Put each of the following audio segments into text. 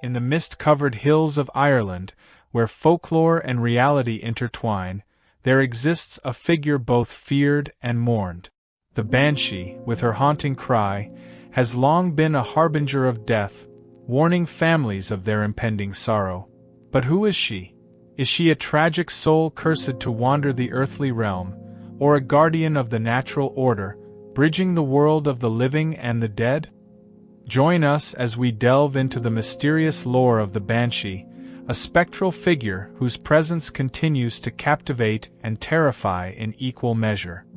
in the mist-covered hills of Ireland, where folklore and reality intertwine, there exists a figure both feared and mourned. The Banshee, with her haunting cry, has long been a harbinger of death, warning families of their impending sorrow. But who is she? Is she a tragic soul cursed to wander the earthly realm, or a guardian of the natural order, bridging the world of the living and the dead? Join us as we delve into the mysterious lore of the Banshee, a spectral figure whose presence continues to captivate and terrify in equal measure.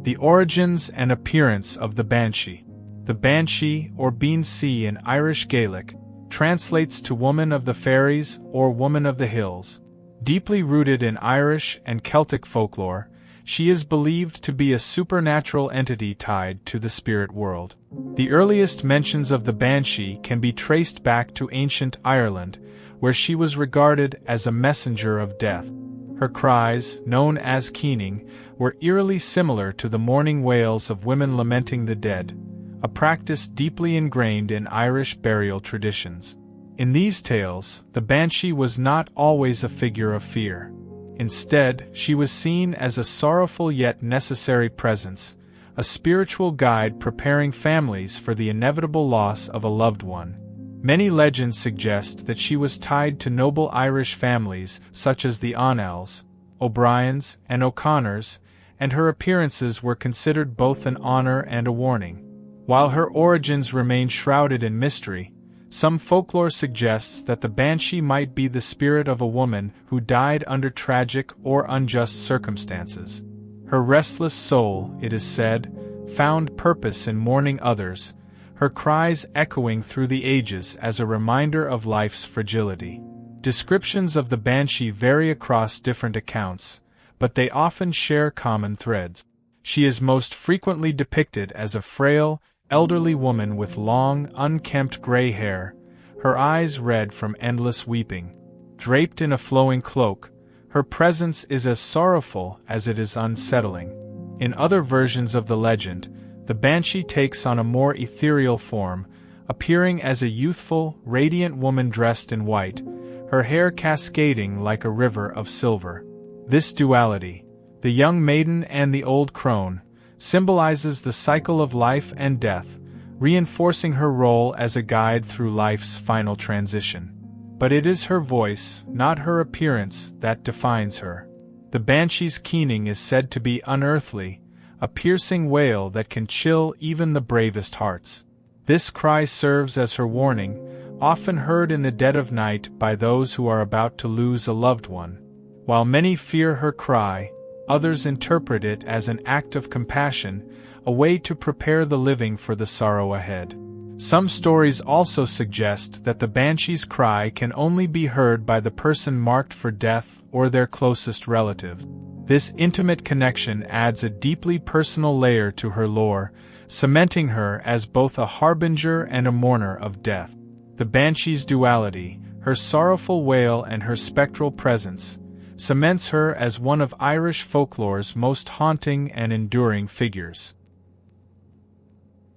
The origins and appearance of the Banshee. The Banshee, or Banshee in Irish Gaelic, translates to woman of the fairies or woman of the hills. Deeply rooted in Irish and Celtic folklore, she is believed to be a supernatural entity tied to the spirit world. The earliest mentions of the Banshee can be traced back to ancient Ireland, where she was regarded as a messenger of death. Her cries, known as keening, were eerily similar to the mourning wails of women lamenting the dead, a practice deeply ingrained in Irish burial traditions. In these tales, the Banshee was not always a figure of fear. Instead, she was seen as a sorrowful yet necessary presence, a spiritual guide preparing families for the inevitable loss of a loved one. Many legends suggest that she was tied to noble Irish families such as the O'Neills, O'Briens, and O'Connors, and her appearances were considered both an honor and a warning. While her origins remain shrouded in mystery, some folklore suggests that the Banshee might be the spirit of a woman who died under tragic or unjust circumstances. Her restless soul, it is said, found purpose in mourning others, her cries echoing through the ages as a reminder of life's fragility. Descriptions of the Banshee vary across different accounts, but they often share common threads. She is most frequently depicted as a frail, elderly woman with long, unkempt gray hair, her eyes red from endless weeping. Draped in a flowing cloak, her presence is as sorrowful as it is unsettling. In other versions of the legend, the Banshee takes on a more ethereal form, appearing as a youthful, radiant woman dressed in white, her hair cascading like a river of silver. This duality, the young maiden and the old crone, symbolizes the cycle of life and death, reinforcing her role as a guide through life's final transition. But it is her voice, not her appearance, that defines her. The Banshee's keening is said to be unearthly, a piercing wail that can chill even the bravest hearts. This cry serves as her warning, often heard in the dead of night by those who are about to lose a loved one. While many fear her cry, others interpret it as an act of compassion, a way to prepare the living for the sorrow ahead. Some stories also suggest that the Banshee's cry can only be heard by the person marked for death or their closest relative. This intimate connection adds a deeply personal layer to her lore, cementing her as both a harbinger and a mourner of death. The Banshee's duality, her sorrowful wail and her spectral presence, cements her as one of Irish folklore's most haunting and enduring figures.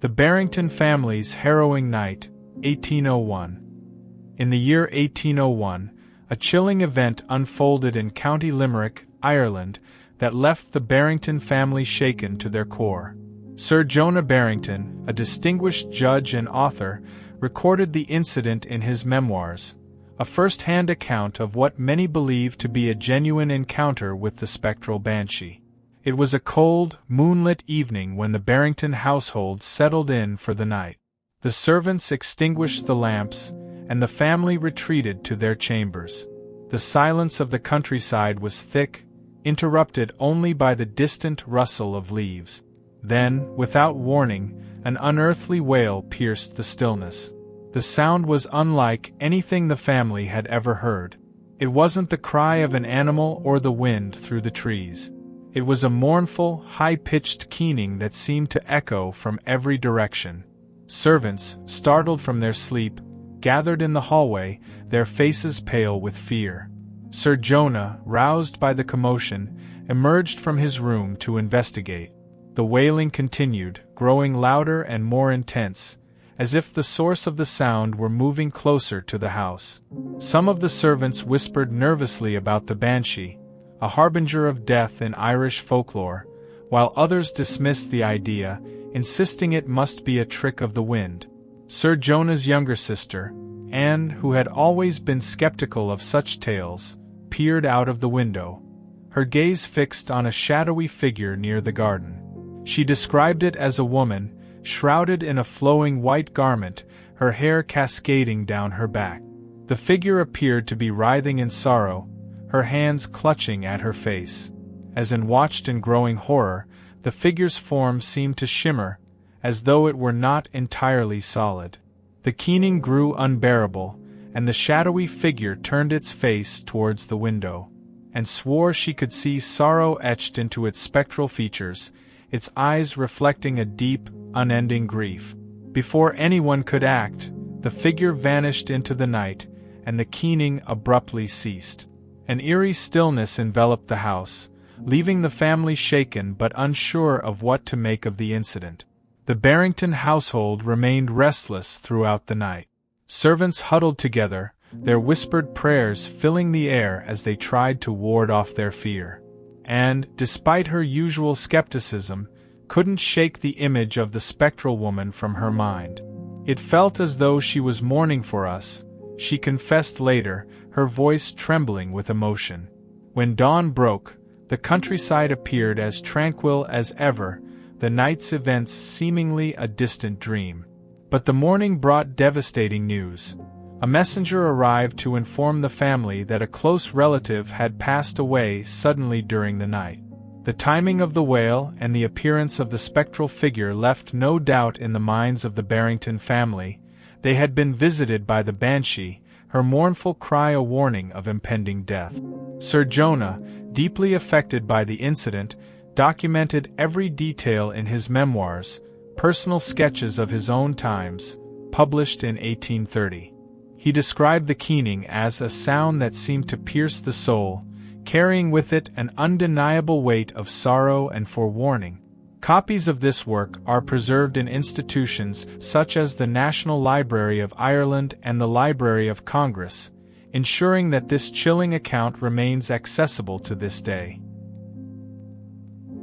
The Barrington family's harrowing night, 1801. In the year 1801, a chilling event unfolded in County Limerick, Ireland, that left the Barrington family shaken to their core. Sir Jonah Barrington, a distinguished judge and author, recorded the incident in his memoirs, a first-hand account of what many believe to be a genuine encounter with the spectral Banshee. It was a cold, moonlit evening when the Barrington household settled in for the night. The servants extinguished the lamps, and the family retreated to their chambers. The silence of the countryside was thick, interrupted only by the distant rustle of leaves. Then, without warning, an unearthly wail pierced the stillness. The sound was unlike anything the family had ever heard. It wasn't the cry of an animal or the wind through the trees. It was a mournful, high-pitched keening that seemed to echo from every direction. Servants, startled from their sleep, gathered in the hallway, their faces pale with fear. Sir Jonah, roused by the commotion, emerged from his room to investigate. The wailing continued, growing louder and more intense, as if the source of the sound were moving closer to the house. Some of the servants whispered nervously about the Banshee, a harbinger of death in Irish folklore, while others dismissed the idea, insisting it must be a trick of the wind. Sir Jonah's younger sister, Anne, who had always been skeptical of such tales, peered out of the window, her gaze fixed on a shadowy figure near the garden. She described it as a woman, shrouded in a flowing white garment, her hair cascading down her back. The figure appeared to be writhing in sorrow, her hands clutching at her face. As in watched in growing horror, the figure's form seemed to shimmer, as though it were not entirely solid. The keening grew unbearable, and the shadowy figure turned its face towards the window, and swore she could see sorrow etched into its spectral features, its eyes reflecting a deep, unending grief. Before anyone could act, the figure vanished into the night, and the keening abruptly ceased. An eerie stillness enveloped the house, leaving the family shaken but unsure of what to make of the incident. The Barrington household remained restless throughout the night. Servants huddled together, their whispered prayers filling the air as they tried to ward off their fear. And, despite her usual skepticism, couldn't shake the image of the spectral woman from her mind. It felt as though she was mourning for us, she confessed later, her voice trembling with emotion. When dawn broke, the countryside appeared as tranquil as ever, the night's events seemingly a distant dream. But the morning brought devastating news. A messenger arrived to inform the family that a close relative had passed away suddenly during the night. The timing of the wail and the appearance of the spectral figure left no doubt in the minds of the Barrington family. They had been visited by the Banshee, her mournful cry a warning of impending death. Sir Jonah, deeply affected by the incident, documented every detail in his memoirs, personal sketches of his own times, published in 1830. He described the keening as a sound that seemed to pierce the soul, carrying with it an undeniable weight of sorrow and forewarning. Copies of this work are preserved in institutions such as the National Library of Ireland and the Library of Congress, ensuring that this chilling account remains accessible to this day.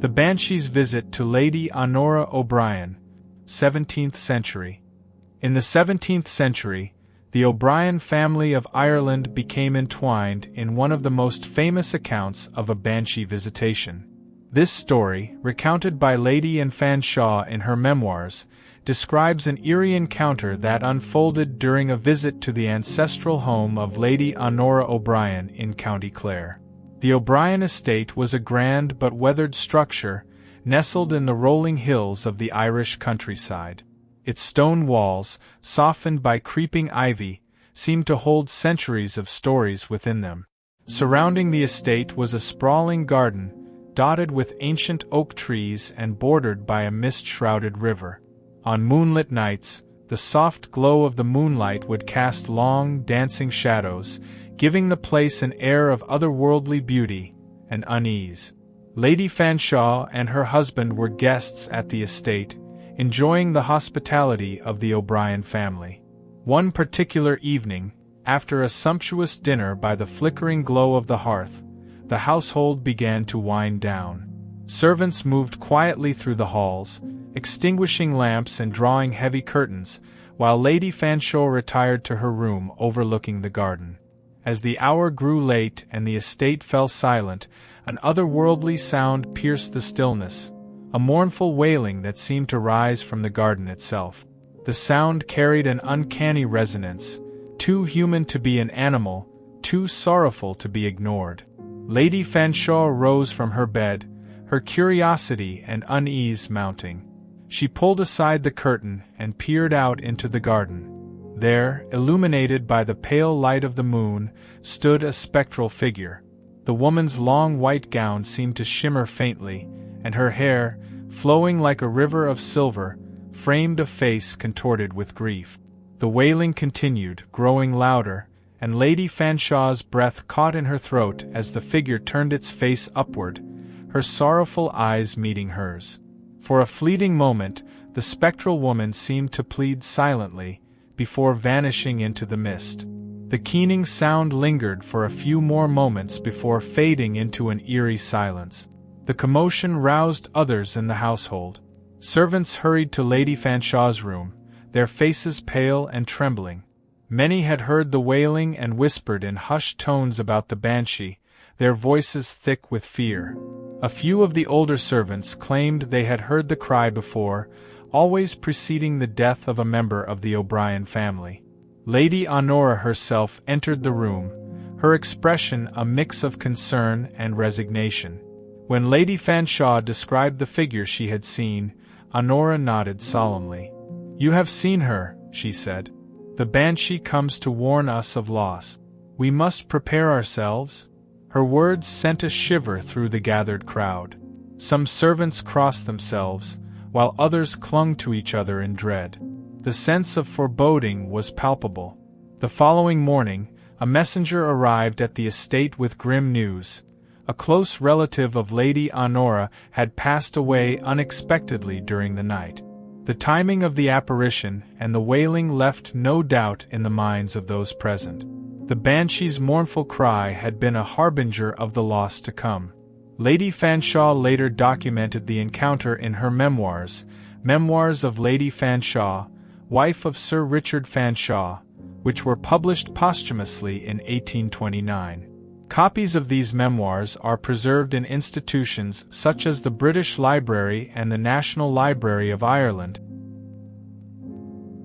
The Banshee's visit to Lady Honora O'Brien, 17th century. In the 17th century, the O'Brien family of Ireland became entwined in one of the most famous accounts of a Banshee visitation. This story, recounted by Lady Anne Fanshawe in her memoirs, describes an eerie encounter that unfolded during a visit to the ancestral home of Lady Honora O'Brien in County Clare. The O'Brien estate was a grand but weathered structure, nestled in the rolling hills of the Irish countryside. Its stone walls, softened by creeping ivy, seemed to hold centuries of stories within them. Surrounding the estate was a sprawling garden, dotted with ancient oak trees and bordered by a mist-shrouded river. On moonlit nights, the soft glow of the moonlight would cast long, dancing shadows, giving the place an air of otherworldly beauty and unease. Lady Fanshawe and her husband were guests at the estate, enjoying the hospitality of the O'Brien family. One particular evening, after a sumptuous dinner by the flickering glow of the hearth, the household began to wind down. Servants moved quietly through the halls, extinguishing lamps and drawing heavy curtains, while Lady Fanshawe retired to her room overlooking the garden. As the hour grew late and the estate fell silent, an otherworldly sound pierced the stillness, a mournful wailing that seemed to rise from the garden itself. The sound carried an uncanny resonance, too human to be an animal, too sorrowful to be ignored. Lady Fanshawe rose from her bed, her curiosity and unease mounting. She pulled aside the curtain and peered out into the garden. There, illuminated by the pale light of the moon, stood a spectral figure. The woman's long white gown seemed to shimmer faintly, and her hair, flowing like a river of silver, framed a face contorted with grief. The wailing continued, growing louder, and Lady Fanshawe's breath caught in her throat as the figure turned its face upward, her sorrowful eyes meeting hers. For a fleeting moment, The spectral woman seemed to plead silently, before vanishing into the mist. The keening sound lingered for a few more moments before fading into an eerie silence. The commotion roused others in the household. Servants hurried to Lady Fanshaw's room, their faces pale and trembling. Many had heard the wailing and whispered in hushed tones about the Banshee, their voices thick with fear. A few of the older servants claimed they had heard the cry before, always preceding the death of a member of the O'Brien family. Lady Honora herself entered the room, her expression a mix of concern and resignation. When Lady Fanshawe described the figure she had seen, Honora nodded solemnly. "You have seen her," she said. "The Banshee comes to warn us of loss. We must prepare ourselves." Her words sent a shiver through the gathered crowd. Some servants crossed themselves, while others clung to each other in dread. The sense of foreboding was palpable. The following morning, a messenger arrived at the estate with grim news. A close relative of Lady Honora had passed away unexpectedly during the night. The timing of the apparition and the wailing left no doubt in the minds of those present. The Banshee's mournful cry had been a harbinger of the loss to come. Lady Fanshawe later documented the encounter in her memoirs, Memoirs of Lady Fanshawe, wife of Sir Richard Fanshawe, which were published posthumously in 1829. Copies of these memoirs are preserved in institutions such as the British Library and the National Library of Ireland.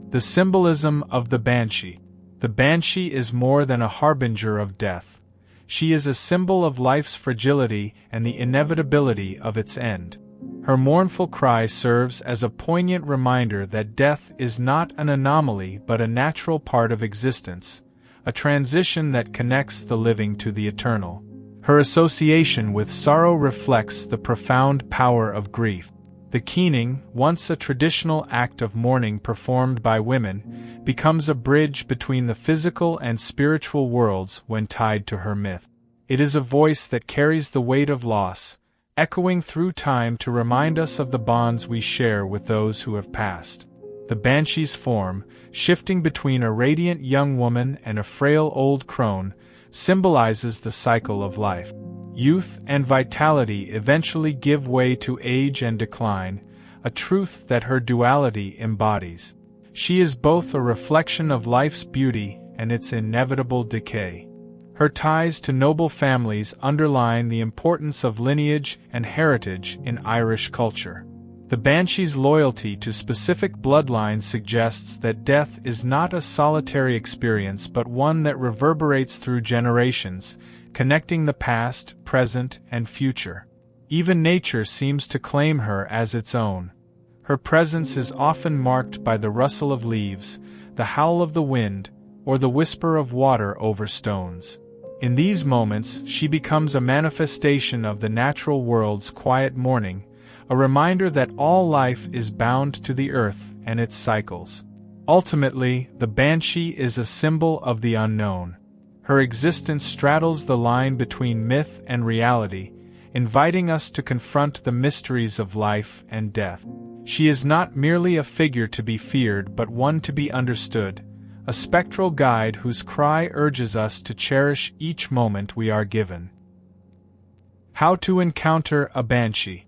The symbolism of the Banshee. The Banshee is more than a harbinger of death. She is a symbol of life's fragility and the inevitability of its end. Her mournful cry serves as a poignant reminder that death is not an anomaly but a natural part of existence, a transition that connects the living to the eternal. Her association with sorrow reflects the profound power of grief. The keening, once a traditional act of mourning performed by women, becomes a bridge between the physical and spiritual worlds when tied to her myth. It is a voice that carries the weight of loss, echoing through time to remind us of the bonds we share with those who have passed. The Banshee's form, shifting between a radiant young woman and a frail old crone, symbolizes the cycle of life. Youth and vitality eventually give way to age and decline, a truth that her duality embodies. She is both a reflection of life's beauty and its inevitable decay. Her ties to noble families underline the importance of lineage and heritage in Irish culture. The Banshee's loyalty to specific bloodlines suggests that death is not a solitary experience but one that reverberates through generations, connecting the past, present, and future. Even nature seems to claim her as its own. Her presence is often marked by the rustle of leaves, the howl of the wind, or the whisper of water over stones. In these moments, she becomes a manifestation of the natural world's quiet mourning, a reminder that all life is bound to the earth and its cycles. Ultimately, the Banshee is a symbol of the unknown. Her existence straddles the line between myth and reality, inviting us to confront the mysteries of life and death. She is not merely a figure to be feared but one to be understood, a spectral guide whose cry urges us to cherish each moment we are given. How to encounter a Banshee.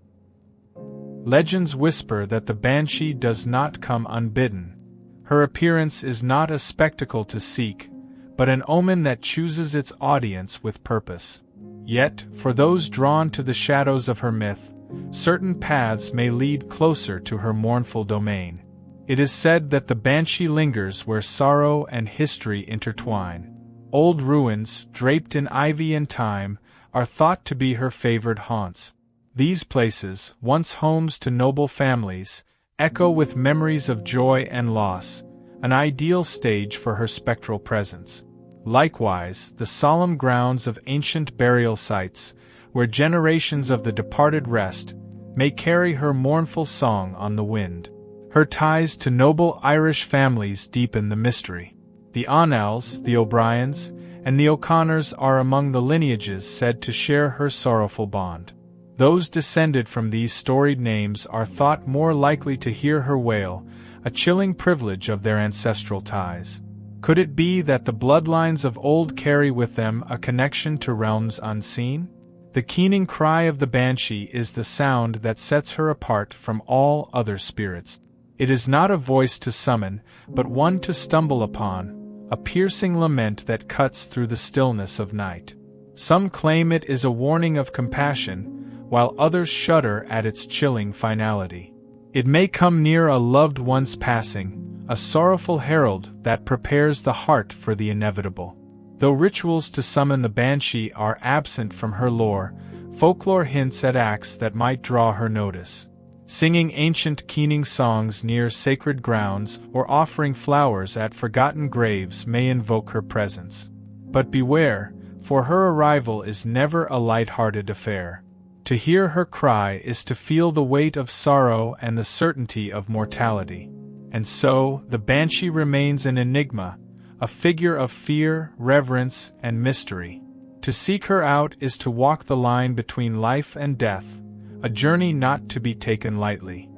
Legends whisper that the Banshee does not come unbidden. Her appearance is not a spectacle to seek, but an omen that chooses its audience with purpose. Yet, for those drawn to the shadows of her myth, certain paths may lead closer to her mournful domain. It is said that the Banshee lingers where sorrow and history intertwine. Old ruins, draped in ivy and time, are thought to be her favored haunts. These places, once homes to noble families, echo with memories of joy and loss, an ideal stage for her spectral presence. Likewise, the solemn grounds of ancient burial sites, where generations of the departed rest, may carry her mournful song on the wind. Her ties to noble Irish families deepen the mystery. The Onnells, the O'Briens, and the O'Connors are among the lineages said to share her sorrowful bond. Those descended from these storied names are thought more likely to hear her wail, a chilling privilege of their ancestral ties. Could it be that the bloodlines of old carry with them a connection to realms unseen? The keening cry of the Banshee is the sound that sets her apart from all other spirits. It is not a voice to summon, but one to stumble upon, a piercing lament that cuts through the stillness of night. Some claim it is a warning of compassion, while others shudder at its chilling finality. It may come near a loved one's passing, a sorrowful herald that prepares the heart for the inevitable. Though rituals to summon the Banshee are absent from her lore, folklore hints at acts that might draw her notice. Singing ancient keening songs near sacred grounds or offering flowers at forgotten graves may invoke her presence. But beware, for her arrival is never a light-hearted affair. To hear her cry is to feel the weight of sorrow and the certainty of mortality. And so, the Banshee remains an enigma, a figure of fear, reverence, and mystery. To seek her out is to walk the line between life and death, a journey not to be taken lightly.